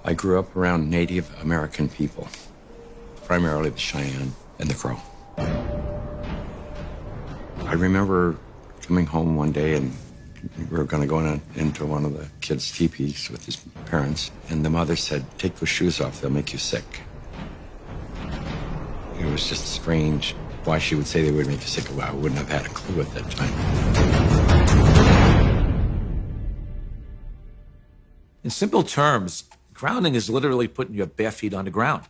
I grew up around Native American people, primarily the Cheyenne and the Crow. I remember coming home one day and we were going to go into one of the kids' teepees with his parents, and the mother said, "Take those shoes off, they'll make you sick." It was just strange why she would say they would make you sick. Well, I wouldn't have had a clue at that time. In simple terms, grounding is literally putting your bare feet on the ground.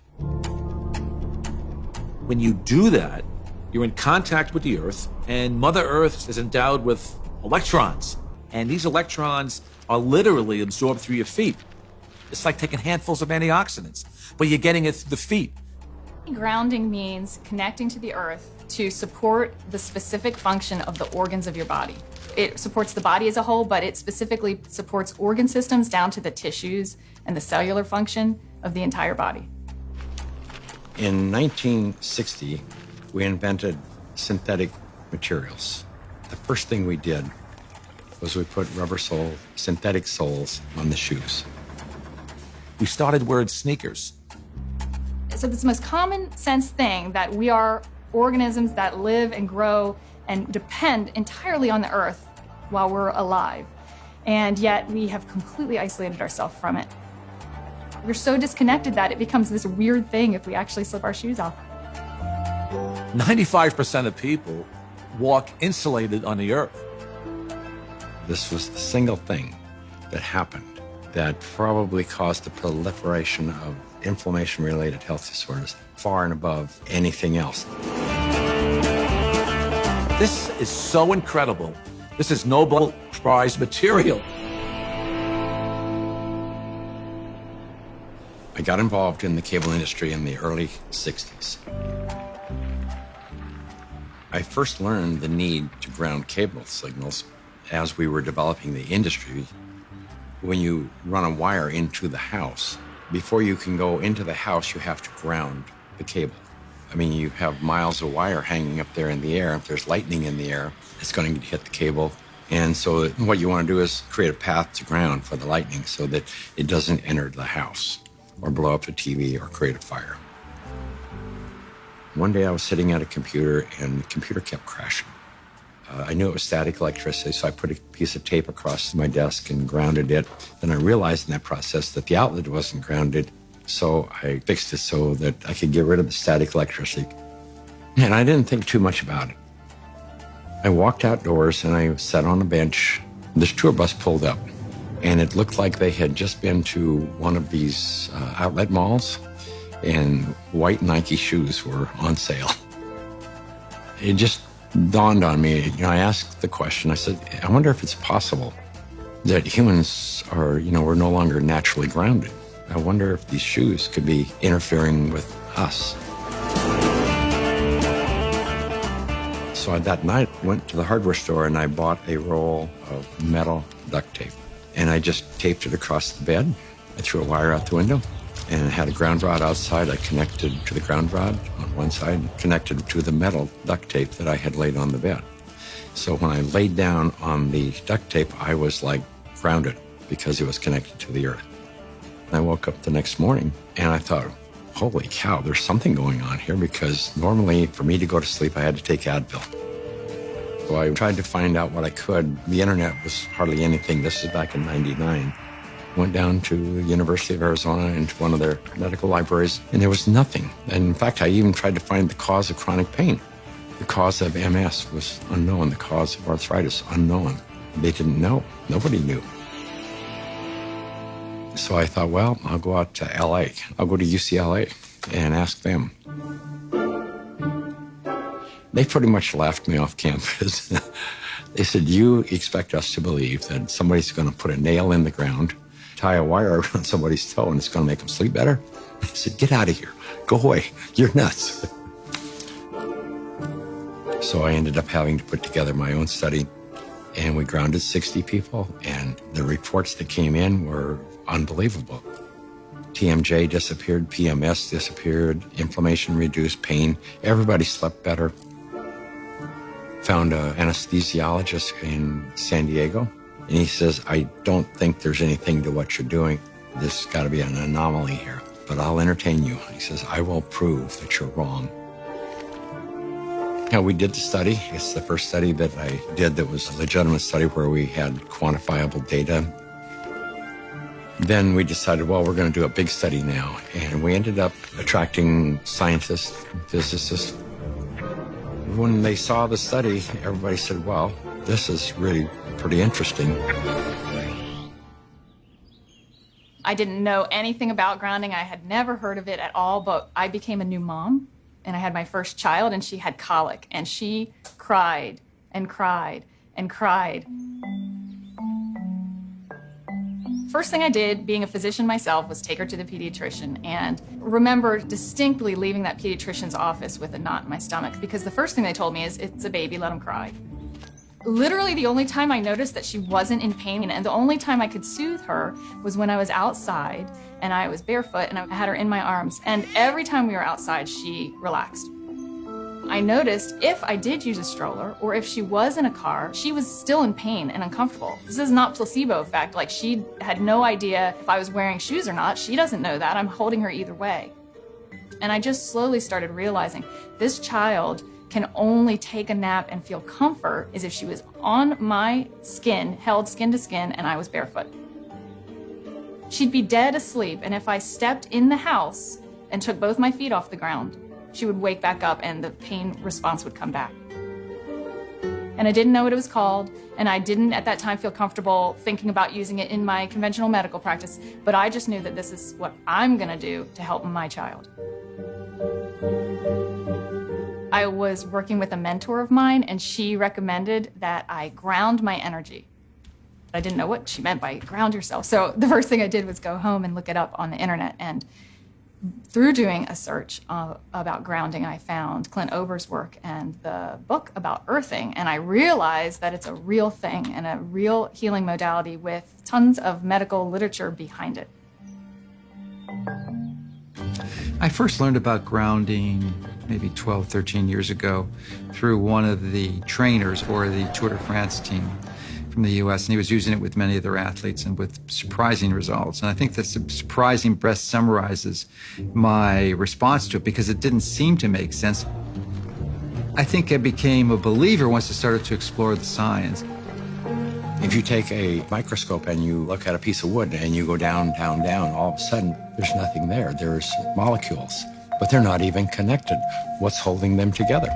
When you do that, you're in contact with the earth, and Mother Earth is endowed with electrons. And these electrons are literally absorbed through your feet. It's like taking handfuls of antioxidants, but you're getting it through the feet. Grounding means connecting to the earth to support the specific function of the organs of your body. It supports the body as a whole, but it specifically supports organ systems down to the tissues and the cellular function of the entire body. In 1960, we invented synthetic materials. The first thing we did was we put synthetic soles on the shoes. We started wearing sneakers. So it's the most common sense thing that we are organisms that live and grow and depend entirely on the earth while we're alive. And yet we have completely isolated ourselves from it. We're so disconnected that it becomes this weird thing if we actually slip our shoes off. 95% of people walk insulated on the earth. This was the single thing that happened that probably caused the proliferation of inflammation-related health disorders far and above anything else. This is so incredible. This is Nobel Prize material. I got involved in the cable industry in the early 60s. I first learned the need to ground cable signals as we were developing the industry. When you run a wire into the house, before you can go into the house, you have to ground the cable. I mean, you have miles of wire hanging up there in the air. If there's lightning in the air, it's going to hit the cable. And so what you want to do is create a path to ground for the lightning so that it doesn't enter the house or blow up the TV or create a fire. One day I was sitting at a computer and the computer kept crashing. I knew it was static electricity, so I put a piece of tape across my desk and grounded it. Then I realized in that process that the outlet wasn't grounded, so I fixed it so that I could get rid of the static electricity. And I didn't think too much about it. I walked outdoors and I sat on a bench. This tour bus pulled up, and it looked like they had just been to one of these outlet malls, and white Nike shoes were on sale. It just dawned on me. I asked the question, I said, I wonder if it's possible that humans are, we're no longer naturally grounded. I wonder if these shoes could be interfering with us. So that night, I went to the hardware store and I bought a roll of metal duct tape. And I just taped it across the bed. I threw a wire out the window and I had a ground rod outside. I connected to the ground rod on one side, connected to the metal duct tape that I had laid on the bed. So when I laid down on the duct tape, I was like grounded because it was connected to the earth. I woke up the next morning and I thought, holy cow, there's something going on here, because normally for me to go to sleep, I had to take Advil. So I tried to find out what I could. The internet was hardly anything. This is back in '99. Went down to the University of Arizona into one of their medical libraries, and there was nothing. And in fact, I even tried to find the cause of chronic pain. The cause of MS was unknown. The cause of arthritis, unknown. They didn't know. Nobody knew. So I thought, well, I'll go out to LA. I'll go to UCLA and ask them. They pretty much laughed me off campus. They said, you expect us to believe that somebody's going to put a nail in the ground, tie a wire around somebody's toe, and it's going to make them sleep better? I said, get out of here. Go away. You're nuts. So I ended up having to put together my own study, and we grounded 60 people, and the reports that came in were unbelievable. TMJ disappeared, PMS disappeared, inflammation reduced, pain. Everybody slept better. Found an anesthesiologist in San Diego, and he says, I don't think there's anything to what you're doing. There's got to be an anomaly here, but I'll entertain you. He says, I will prove that you're wrong. We did the study. It's the first study that I did that was a legitimate study where we had quantifiable data. Then we decided, well, we're going to do a big study now. And we ended up attracting scientists, physicists. When they saw the study, everybody said, well, this is really pretty interesting. I didn't know anything about grounding. I had never heard of it at all, but I became a new mom, and I had my first child, and she had colic, and she cried and cried and cried. First thing I did, being a physician myself, was take her to the pediatrician, and remember distinctly leaving that pediatrician's office with a knot in my stomach, because the first thing they told me is, it's a baby, let him cry. Literally the only time I noticed that she wasn't in pain and the only time I could soothe her was when I was outside and I was barefoot and I had her in my arms. And every time we were outside, she relaxed. I noticed if I did use a stroller or if she was in a car, she was still in pain and uncomfortable. This is not placebo effect. Like, she had no idea if I was wearing shoes or not. She doesn't know that. I'm holding her either way. And I just slowly started realizing this child can only take a nap and feel comfort is if she was on my skin, held skin to skin, and I was barefoot. She'd be dead asleep, and if I stepped in the house and took both my feet off the ground, she would wake back up and the pain response would come back. And I didn't know what it was called, and I didn't at that time feel comfortable thinking about using it in my conventional medical practice, but I just knew that this is what I'm gonna do to help my child. I was working with a mentor of mine, and she recommended that I ground my energy. I didn't know what she meant by ground yourself. So the first thing I did was go home and look it up on the internet. And through doing a search about grounding, I found Clint Ober's work and the book about earthing. And I realized that it's a real thing and a real healing modality with tons of medical literature behind it. I first learned about grounding maybe 12, 13 years ago through one of the trainers for the Tour de France team from the U.S., and he was using it with many of their athletes and with surprising results. And I think that surprising best summarizes my response to it because it didn't seem to make sense. I think I became a believer once I started to explore the science. If you take a microscope and you look at a piece of wood and you go down, down, down, all of a sudden there's nothing there. There's molecules, but they're not even connected. What's holding them together?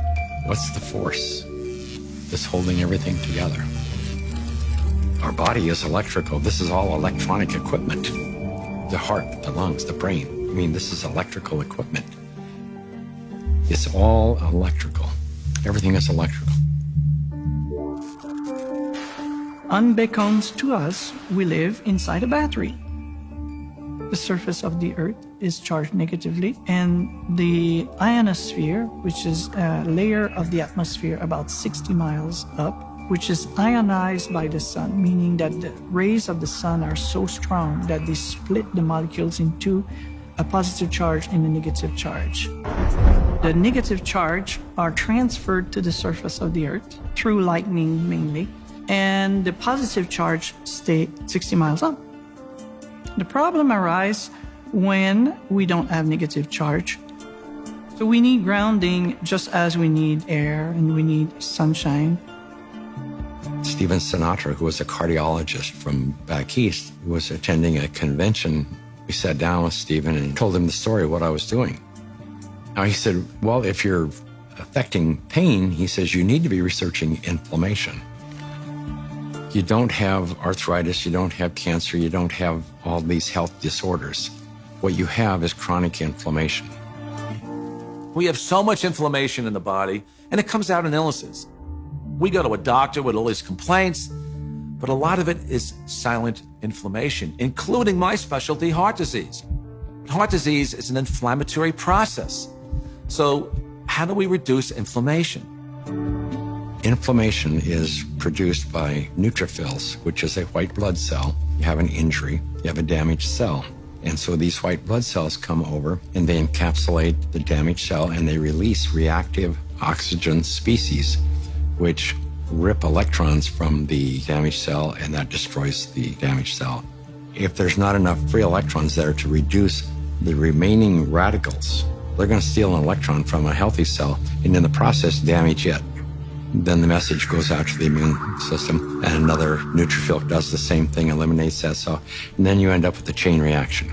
What's the force that's holding everything together? Our body is electrical. This is all electronic equipment. The heart, the lungs, the brain. I mean, this is electrical equipment. It's all electrical. Everything is electrical. Unbeknownst to us, we live inside a battery. The surface of the Earth is charged negatively, and the ionosphere, which is a layer of the atmosphere about 60 miles up, which is ionized by the sun, meaning that the rays of the sun are so strong that they split the molecules into a positive charge and a negative charge. The negative charge are transferred to the surface of the Earth through lightning mainly, and the positive charge stay 60 miles up. The problem arises when we don't have negative charge. So we need grounding just as we need air and we need sunshine. Stephen Sinatra, who was a cardiologist from back east, was attending a convention. We sat down with Stephen and told him the story of what I was doing. Now he said, well, if you're affecting pain, he says, you need to be researching inflammation. You don't have arthritis, you don't have cancer, you don't have all these health disorders. What you have is chronic inflammation. We have so much inflammation in the body, and it comes out in illnesses. We go to a doctor with all these complaints, but a lot of it is silent inflammation, including my specialty, heart disease. Heart disease is an inflammatory process. So how do we reduce inflammation? Inflammation is produced by neutrophils, which is a white blood cell. You have an injury, you have a damaged cell. And so these white blood cells come over and they encapsulate the damaged cell and they release reactive oxygen species, which rip electrons from the damaged cell and that destroys the damaged cell. If there's not enough free electrons there to reduce the remaining radicals, they're going to steal an electron from a healthy cell and in the process damage it. Then the message goes out to the immune system and another neutrophil does the same thing, eliminates that cell, and then you end up with a chain reaction.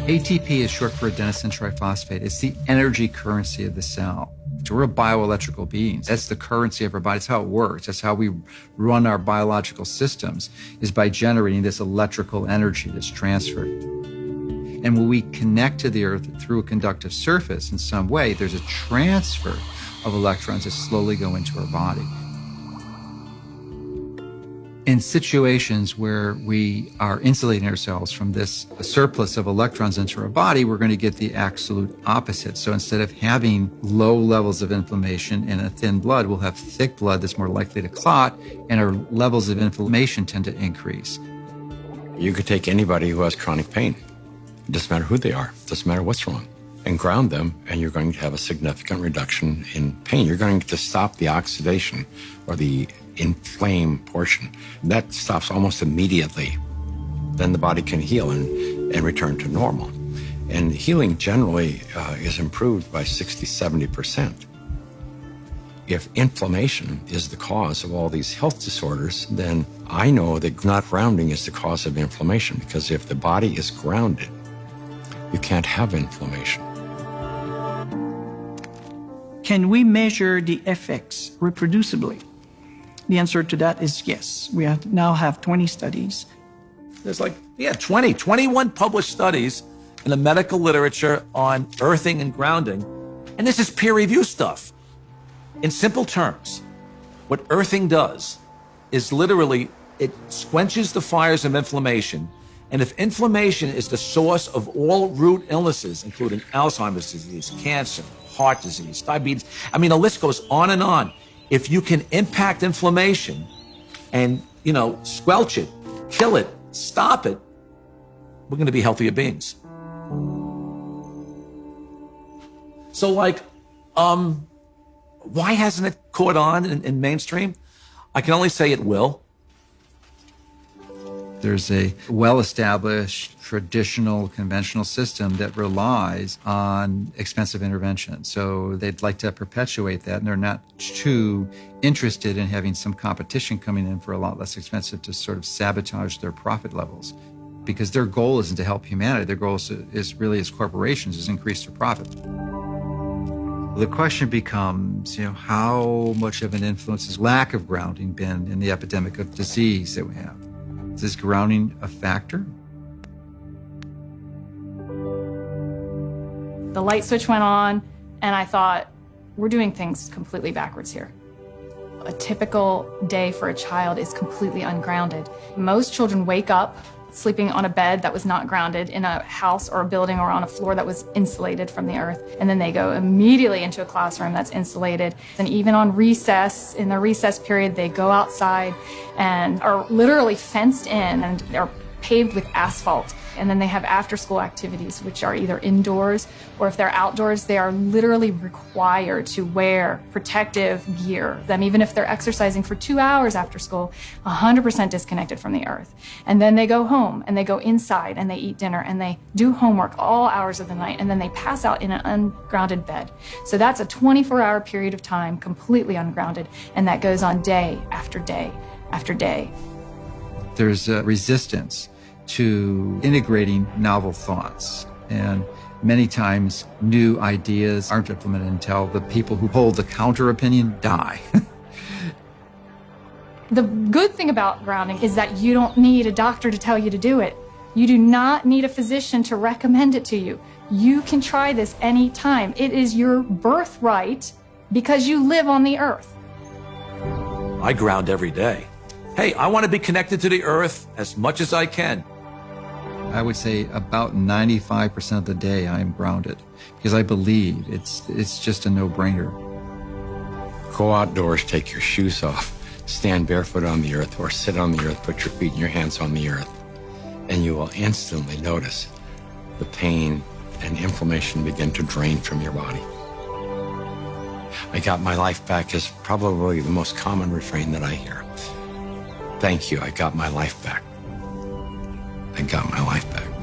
ATP is short for adenosine triphosphate. It's the energy currency of the cell. So we're bioelectrical beings. That's the currency of our body. That's how it works. That's how we run our biological systems, is by generating this electrical energy that's transferred. And when we connect to the earth through a conductive surface in some way, there's a transfer of electrons that slowly go into our body. In situations where we are insulating ourselves from this surplus of electrons into our body, we're going to get the absolute opposite. So instead of having low levels of inflammation and a thin blood, we'll have thick blood that's more likely to clot, and our levels of inflammation tend to increase. You could take anybody who has chronic pain. It doesn't matter who they are. It doesn't matter what's wrong. And ground them, and you're going to have a significant reduction in pain. You're going to stop the oxidation or the inflamed portion. That stops almost immediately. Then the body can heal and return to normal. And healing generally is improved by 60–70%. If inflammation is the cause of all these health disorders, then I know that not grounding is the cause of inflammation, because if the body is grounded, you can't have inflammation. Can we measure the effects reproducibly? The answer to that is yes. We now have 20 studies. There's 21 published studies in the medical literature on earthing and grounding. And this is peer-reviewed stuff. In simple terms, what earthing does is literally it quenches the fires of inflammation. And if inflammation is the source of all root illnesses, including Alzheimer's disease, cancer, heart disease, diabetes, I mean, the list goes on and on. If you can impact inflammation and, squelch it, kill it, stop it, we're going to be healthier beings. So, why hasn't it caught on in mainstream? I can only say it will. There's a well-established, traditional, conventional system that relies on expensive intervention. So they'd like to perpetuate that, and they're not too interested in having some competition coming in for a lot less expensive to sort of sabotage their profit levels. Because their goal isn't to help humanity. Their goal is really, as corporations, is increase their profit. The question becomes, how much of an influence has lack of grounding been in the epidemic of disease that we have? Is this grounding a factor? The light switch went on, and I thought, we're doing things completely backwards here. A typical day for a child is completely ungrounded. Most children wake up sleeping on a bed that was not grounded in a house or a building or on a floor that was insulated from the earth. And then they go immediately into a classroom that's insulated. And even on recess, in the recess period, they go outside and are literally fenced in and are paved with asphalt. And then they have after-school activities, which are either indoors or if they're outdoors, they are literally required to wear protective gear. Even if they're exercising for 2 hours after school, 100% disconnected from the earth. And then they go home and they go inside and they eat dinner and they do homework all hours of the night, and then they pass out in an ungrounded bed. So that's a 24-hour period of time completely ungrounded, and that goes on day after day after day. There's a resistance to integrating novel thoughts. And many times new ideas aren't implemented until the people who hold the counter opinion die. The good thing about grounding is that you don't need a doctor to tell you to do it. You do not need a physician to recommend it to you. You can try this anytime. It is your birthright because you live on the earth. I ground every day. Hey, I want to be connected to the earth as much as I can. I would say about 95% of the day I am grounded because I believe it's just a no-brainer. Go outdoors, take your shoes off, stand barefoot on the earth, or sit on the earth, put your feet and your hands on the earth, and you will instantly notice the pain and inflammation begin to drain from your body. I got my life back is probably the most common refrain that I hear. Thank you, I got my life back. got my life back.